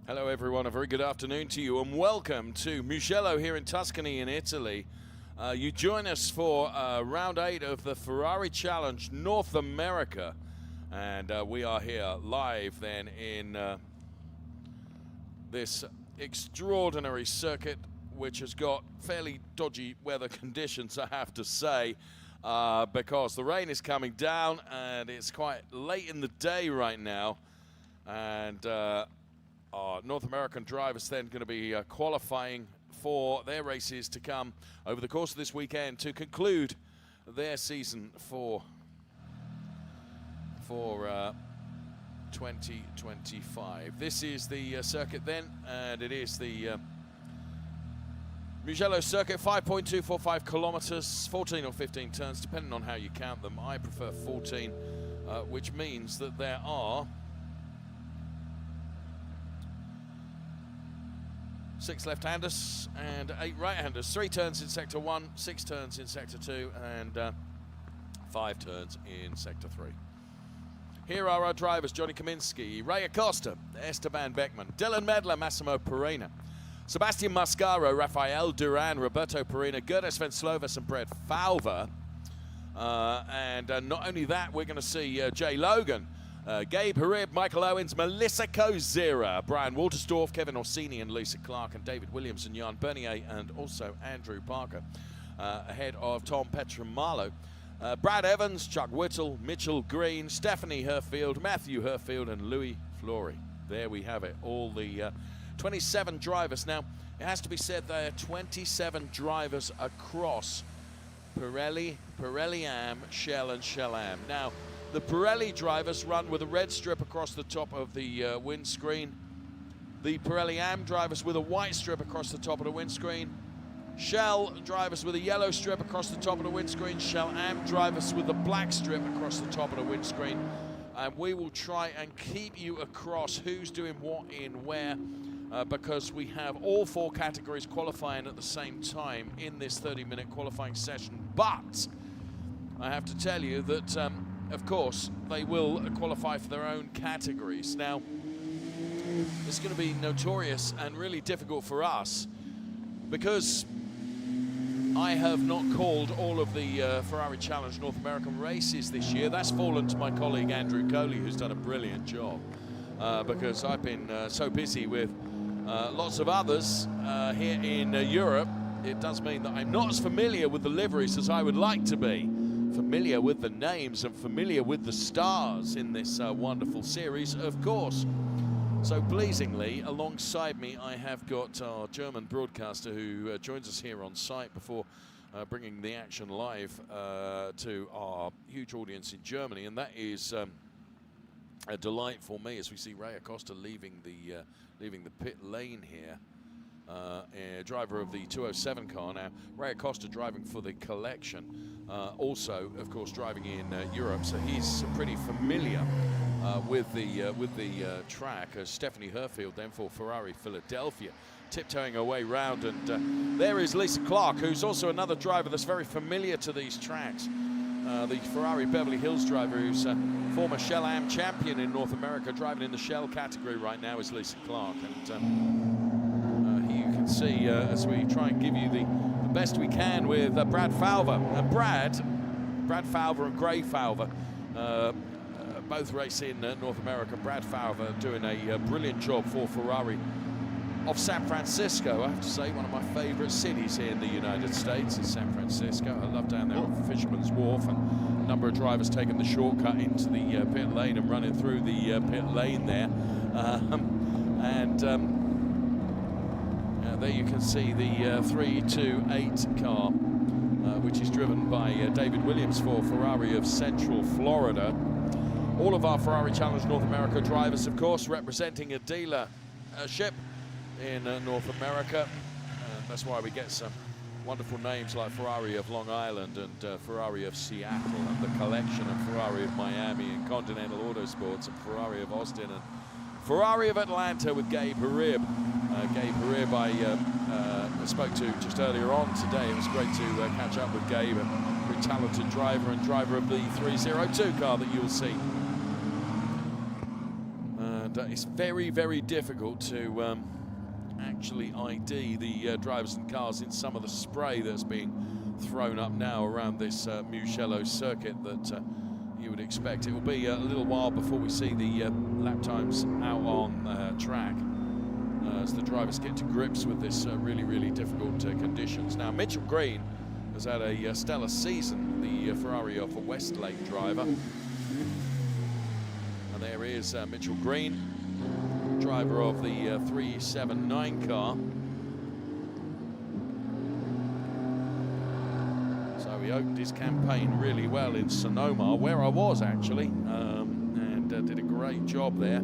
Hello everyone, a very good afternoon to you and welcome to Mugello here in Tuscany in Italy. You join us for round 8 of the Ferrari Challenge North America, and we are here live then in this extraordinary circuit which has got fairly dodgy weather conditions, I have to say, because the rain is coming down and it's quite late in the day right now, and our North American drivers then going to be qualifying for their races to come over the course of this weekend to conclude their season for 2025. This is the circuit then, and it is the Mugello Circuit, 5.245 kilometers, 14 or 15 turns, depending on how you count them. I prefer 14, which means that there are 6 left-handers and 8 right-handers. 3 turns in Sector 1, 6 turns in Sector 2, and 5 turns in Sector 3. Here are our drivers: Johnny Kaminski, Ray Acosta, Esteban Beckman, Dylan Medler, Massimo Perena, Sebastian Mascaro, Rafael Duran, Roberto Perina, Gerdes Venslovas and Brett Falver. And not only that, we're going to see Jay Logan, Gabe Harib, Michael Owens, Melissa Kozira, Brian Waltersdorf, Kevin Orsini and Lisa Clark, and David Williams and Jan Bernier, and also Andrew Parker, ahead of Tom Petramalo. Brad Evans, Chuck Whittle, Mitchell Green, Stephanie Herfield, Matthew Herfield, and Louis Flory. There we have it, all the 27 drivers. Now, it has to be said there are 27 drivers across Pirelli, Pirelli-Am, Shell and Shell-Am. Now, the Pirelli drivers run with a red strip across the top of the windscreen. The Pirelli-Am drivers with a white strip across the top of the windscreen. Shell drivers with a yellow strip across the top of the windscreen. Shell-Am drivers with a black strip across the top of the windscreen. And we will try and keep you across who's doing what in where, because we have all 4 categories qualifying at the same time in this 30-minute qualifying session. But I have to tell you that of course, they will qualify for their own categories. Now, it's going to be notorious and really difficult for us because I have not called all of the Ferrari Challenge North American races this year. That's fallen to my colleague Andrew Coley, who's done a brilliant job, because I've been so busy with lots of others here in Europe. It does mean that I'm not as familiar with the liveries as I would like to be. Familiar with the names and familiar with the stars in this wonderful series, of course. So pleasingly, alongside me, I have got our German broadcaster who joins us here on site before bringing the action live to our huge audience in Germany, and that is a delight for me as we see Ray Acosta leaving the pit lane here. Driver of the 207 car now. Ray Acosta driving for the collection, also of course driving in Europe, so he's pretty familiar with the track. Stephanie Herfield then for Ferrari Philadelphia, tiptoeing her way round, and there is Lisa Clark, who's also another driver that's very familiar to these tracks. The Ferrari Beverly Hills driver, who's a former Shell-Am champion in North America, driving in the Shell category right now, is Lisa Clark. And you can see as we try and give you the best we can with Brad Falver. Brad Falver and Gray Falver both race in North America. Brad Falver doing a brilliant job for Ferrari of San Francisco. I have to say, one of my favorite cities here in the United States is San Francisco. I love down there at Fisherman's Wharf, and a number of drivers taking the shortcut into the pit lane and running through the pit lane there. There you can see the 328 car, which is driven by David Williams for Ferrari of Central Florida. All of our Ferrari Challenge North America drivers, of course, representing a dealership in North America. That's why we get some wonderful names like Ferrari of Long Island and Ferrari of Seattle, and the collection of Ferrari of Miami and Continental Autosports, and Ferrari of Austin and Ferrari of Atlanta with Gabe Harib. Gabe Harib I spoke to just earlier on today. It was great to catch up with Gabe, a very talented driver and driver of the 302 car that you'll see. and it's very, very difficult to actually ID the drivers and cars in some of the spray that's being thrown up now around this Mugello circuit that you would expect. It will be a little while before we see the lap times out on track as the drivers get to grips with this really, really difficult conditions. Now, Mitchell Green has had a stellar season, the Ferrari of a Westlake driver. And there is Mitchell Green, driver of the 379 car. So he opened his campaign really well in Sonoma, where I was actually, and did a great job there.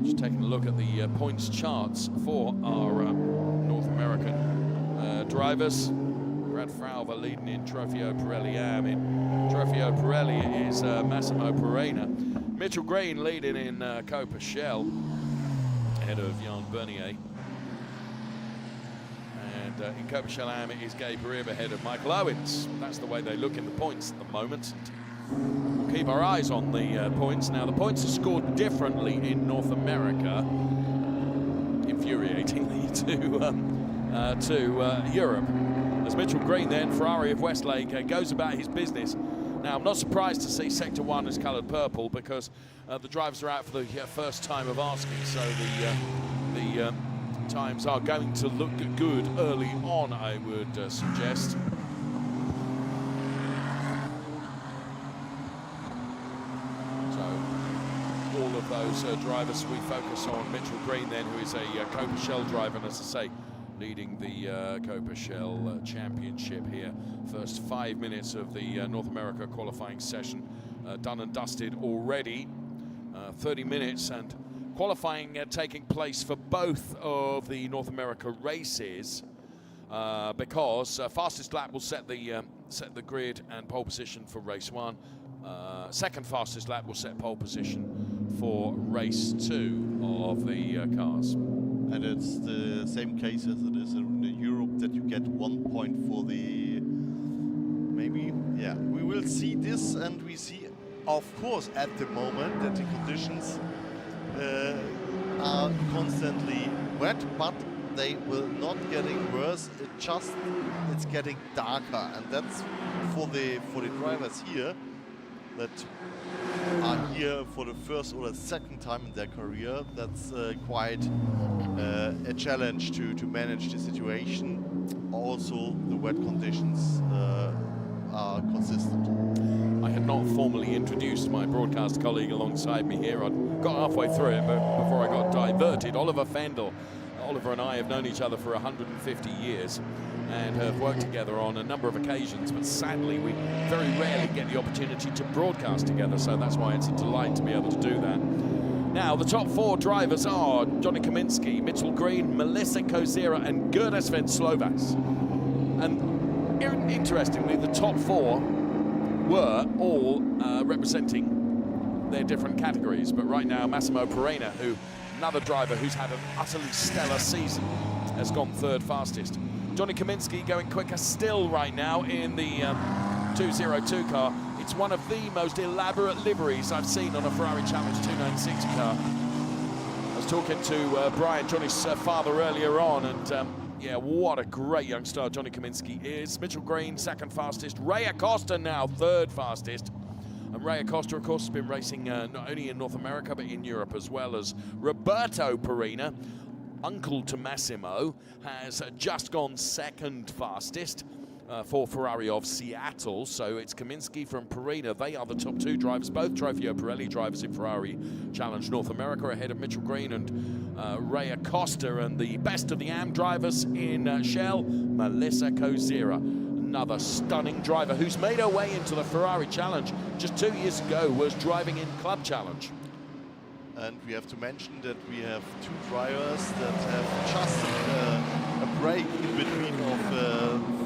Just taking a look at the points charts for our North American drivers. Brad Frauver leading in Trofeo Pirelli AM. In Trofeo Pirelli is Massimo Perena. Mitchell Green leading in Copa Shell, ahead of Jan Bernier. And in Copa Shell AM it is Gabe Rib ahead of Michael Owens. That's the way they look in the points at the moment. We'll keep our eyes on the points. Now, the points are scored differently in North America, infuriatingly, to Europe. As Mitchell Green then, Ferrari of Westlake, goes about his business. Now, I'm not surprised to see Sector 1 is coloured purple because the drivers are out for the first time of asking, so the times are going to look good early on, I would suggest. All of those drivers, we focus on Mitchell Green then, who is a Copa Shell driver, and as I say, leading the Copa Shell Championship here. First 5 minutes of the North America qualifying session done and dusted already. 30 minutes and qualifying taking place for both of the North America races because fastest lap will set the grid and pole position for race 1. Second fastest lap will set pole position for race 2 of the cars. And it's the same case as it is in Europe, that you get 1 point for the maybe. Yeah, we will see this, and we see, of course, at the moment that the conditions are constantly wet, but they will not getting worse. It's getting darker, and that's for the drivers here that are here for the first or the second time in their career. That's quite a challenge to manage the situation. Also, the wet conditions are consistent. I had not formally introduced my broadcast colleague alongside me here. I'd got halfway through it before I got diverted. Oliver Fendel. Oliver and I have known each other for 150 years and have worked together on a number of occasions, but sadly we very rarely get the opportunity to broadcast together, so that's why it's a delight to be able to do that. Now, the top 4 drivers are Johnny Kaminsky, Mitchell Green, Melissa Kozira and Gerda Svenslovas. And interestingly, the top 4 were all representing their different categories, but right now Massimo Perena, another driver who's had an utterly stellar season, has gone 3rd fastest. Johnny Kaminsky going quicker still right now in the 202 car. It's one of the most elaborate liveries I've seen on a Ferrari Challenge 296 car. I was talking to Brian, Johnny's father, earlier on, and yeah, what a great young star Johnny Kaminsky is. Mitchell Green, 2nd fastest. Ray Acosta now 3rd fastest. And Ray Acosta, of course, has been racing not only in North America, but in Europe as well. As Roberto Perena, uncle to Massimo, has just gone 2nd fastest for Ferrari of Seattle. So it's Kaminsky from Perena. They are the top 2 drivers, both Trofeo Pirelli drivers in Ferrari Challenge North America, ahead of Mitchell Green and Ray Acosta. And the best of the AM drivers in Shell, Melissa Kozira. Another stunning driver who's made her way into the Ferrari Challenge. Just 2 years ago was driving in Club Challenge. And we have to mention that we have 2 drivers that have just a break in between of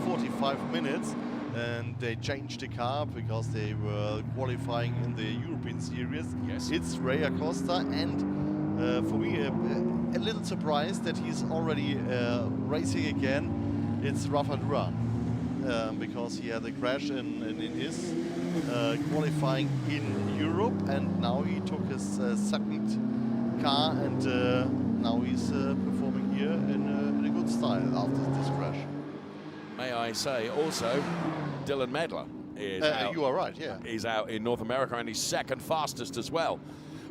45 minutes, and they changed the car because they were qualifying in the European Series. Yes. It's Ray Acosta, and for me a little surprised that he's already racing again. It's Rafa Duran. because he had a crash in his qualifying in Europe, and now he took his second car, and now he's performing here in a good style after this crash. May I say also, Dylan Medler is out. You are right, yeah. He's out in North America, and he's second fastest as well.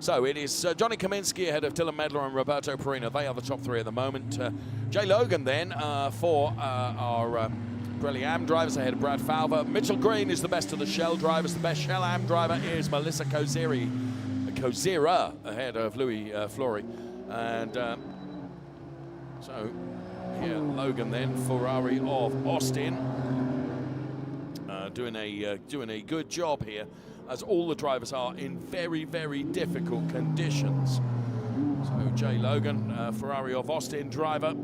So it is Johnny Kaminsky ahead of Dylan Medler and Roberto Perina. They are the top three at the moment. Jay Logan then for our Pirelli Am drivers ahead of Brad Falver. Mitchell Green is the best of the Shell drivers. The best Shell Am driver is Melissa Kozira ahead of Louis Flory. And so here Logan then, Ferrari of Austin, doing a good job here, as all the drivers are in very, very difficult conditions. So Jay Logan, Ferrari of Austin driver.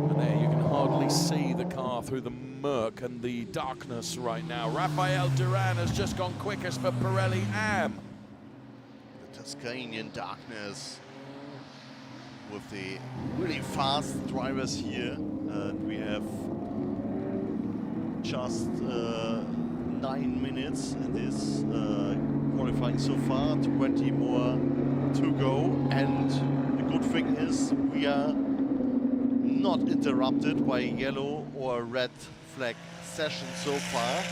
And there you can hardly see the car through the murk and the darkness right now. Rafael Duran has just gone quickest for Pirelli Am. The Tuscanian darkness with the really fast drivers here. And we have just 9 minutes in this qualifying so far, 20 more to go, and the good thing is we are not interrupted by a yellow or red flag session so far.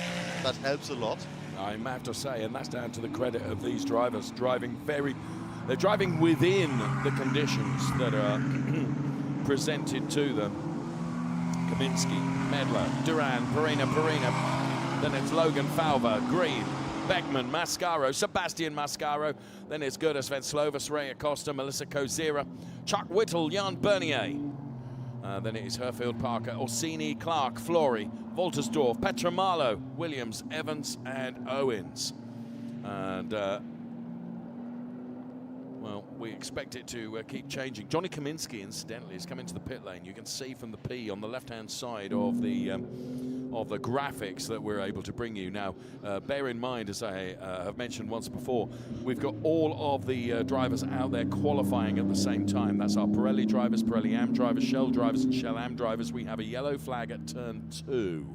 That helps a lot. I have to say, and that's down to the credit of these drivers driving they're driving within the conditions that are presented to them. Kaminsky, Medler, Duran, Perina, then it's Logan, Falver, Green, Beckman, Mascaro, Sebastian Mascaro, then it's Gerda Svenslovas, Ray Acosta, Melissa Kozira, Chuck Whittle, Jan Bernier, then it is Herfield, Parker, Orsini, Clark, Flory, Woltersdorf, Petramalo, Williams, Evans, and Owens. And well, we expect it to keep changing. Johnny Kaminsky, incidentally, is coming to the pit lane. You can see from the P on the left-hand side of the graphics that we're able to bring you. Now, bear in mind, as I have mentioned once before, we've got all of the drivers out there qualifying at the same time. That's our Pirelli drivers, Pirelli Am drivers, Shell drivers, and Shell Am drivers. We have a yellow flag at turn 2.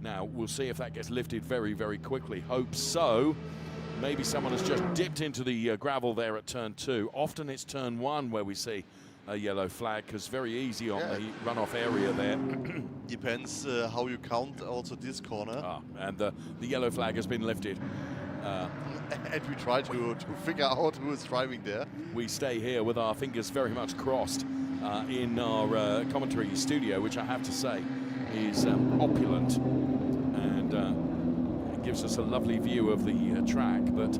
Now, we'll see if that gets lifted very, very quickly. Hope so. Maybe someone has just dipped into the gravel there at turn 2. Often it's turn 1 where we see a yellow flag, because very easy on the runoff area there. Depends how you count also this corner. And the yellow flag has been lifted. And we try to figure out who is driving there. We stay here with our fingers very much crossed in our commentary studio, which I have to say is opulent, and it gives us a lovely view of the track. But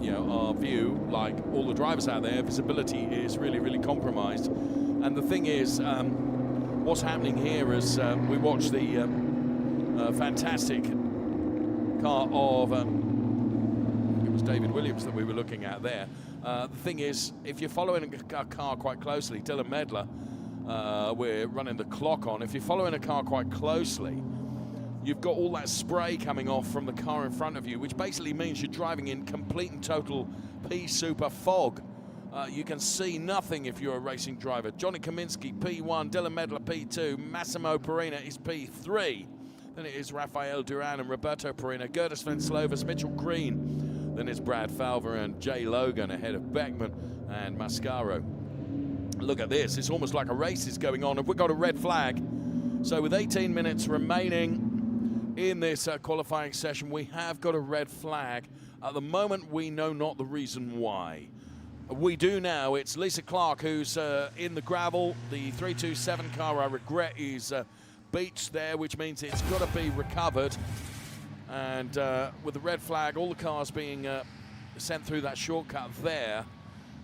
you know, our view, like all the drivers out there, visibility is really, really compromised. And the thing is, what's happening here is we watch the fantastic car of it was David Williams that we were looking at there. The thing is, if you're following a car quite closely, Dylan Medler, we're running the clock on. If you're following a car quite closely, you've got all that spray coming off from the car in front of you, which basically means you're driving in complete and total P-Super fog. You can see nothing if you're a racing driver. Johnny Kaminsky, P1, Dylan Medler, P2, Massimo Perina is P3. Then it is Rafael Duran and Roberto Perina, Gerda Svenslovas, Mitchell Green. Then it's Brad Falver and Jay Logan ahead of Beckman and Mascaro. Look at this, it's almost like a race is going on. Have we got a red flag? So with 18 minutes remaining in this qualifying session, we have got a red flag. At the moment, we know not the reason why. We do now. It's Lisa Clark who's in the gravel. The 327 car, I regret, is beached there, which means it's got to be recovered. And with the red flag, all the cars being sent through that shortcut there,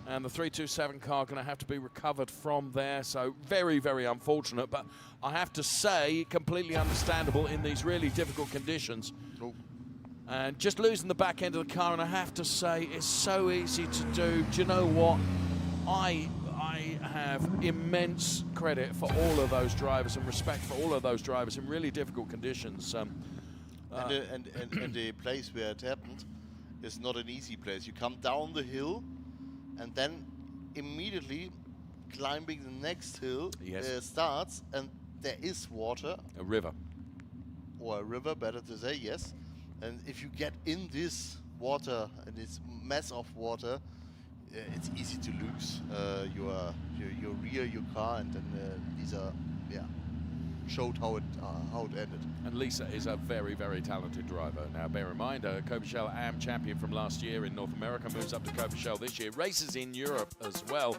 and the 327 car going to have to be recovered from there. So very, very unfortunate, but I have to say, completely understandable in these really difficult conditions. Oh. And just losing the back end of the car, and I have to say, it's so easy to do. Do you know what? I have immense credit for all of those drivers and respect for all of those drivers in really difficult conditions. And the place where it happened is not an easy place. You come down the hill, and then immediately climbing the next hill Yes. starts, and there is water, A river. or a river, better to say, yes. And if you get in this water, and this mass of water, it's easy to lose your rear, your car, and then these are, showed how it ended. And Lisa is a very, very talented driver. Now, bear in mind, Covershell AM champion from last year in North America moves up to Covershell this year, races in Europe as well.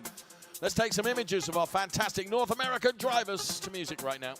Let's take some images of our fantastic North American drivers to music right now.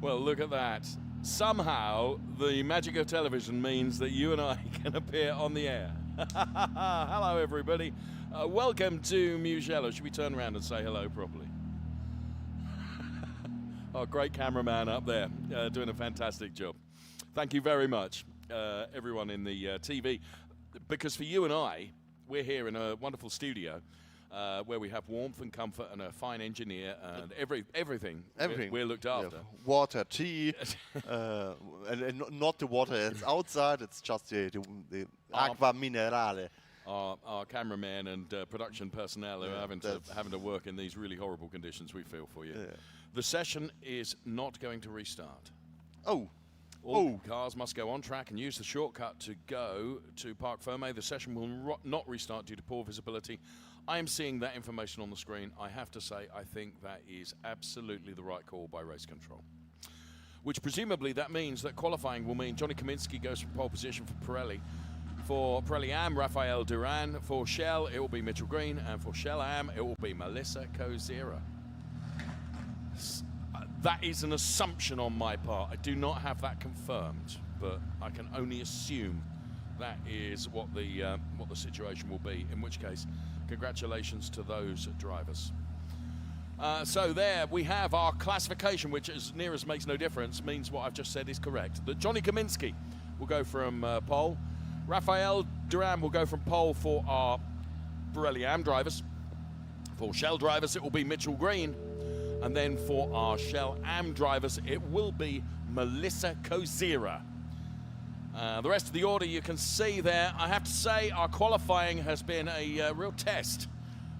Well, look at that. Somehow, the magic of television means that you and I can appear on the air. Hello, everybody. Welcome to Mugello. Should we turn around and say hello properly? Our great cameraman up there, doing a fantastic job. Thank you very much, everyone in the TV. Because for you and I, we're here in a wonderful studio where we have warmth and comfort and a fine engineer and everything. We're looked after. Yeah. Water, tea, and not the water that's outside, it's just the acqua minerale. Our cameraman and production personnel are having to work in these really horrible conditions. We feel for you. Yeah. The session is not going to restart. All cars must go on track and use the shortcut to go to Parc Fermé. The session will not restart due to poor visibility. I am seeing that information on the screen. I have to say, I think that is absolutely the right call by race control. Which presumably that means that qualifying will mean Johnny Kaminsky goes from pole position for Pirelli. For Pirelli AM, Rafael Duran. For Shell, it will be Mitchell Green. And for Shell AM, it will be Melissa Kozira. That is an assumption on my part. I do not have that confirmed, but I can only assume that is what the situation will be. In which case, congratulations to those drivers. So there we have our classification, which as near as makes no difference means what I've just said is correct. That Johnny Kaminsky will go from pole. Rafael Duran will go from pole for our Pirelli Am drivers. For Shell drivers, it will be Mitchell Green. And then for our Shell Am drivers, it will be Melissa Kozira. The rest of the order you can see there. I have to say our qualifying has been a real test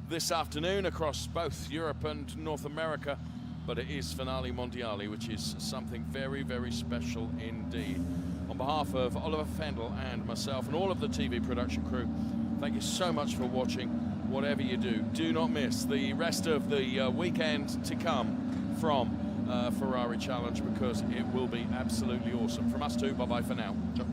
this afternoon across both Europe and North America, but it is Finali Mondiali, which is something very, very special indeed. On behalf of Oliver Fendel and myself and all of the TV production crew, thank you so much for watching. Whatever you do, do not miss the rest of the weekend to come from Ferrari Challenge, because it will be absolutely awesome. From us too, bye-bye for now. Ciao.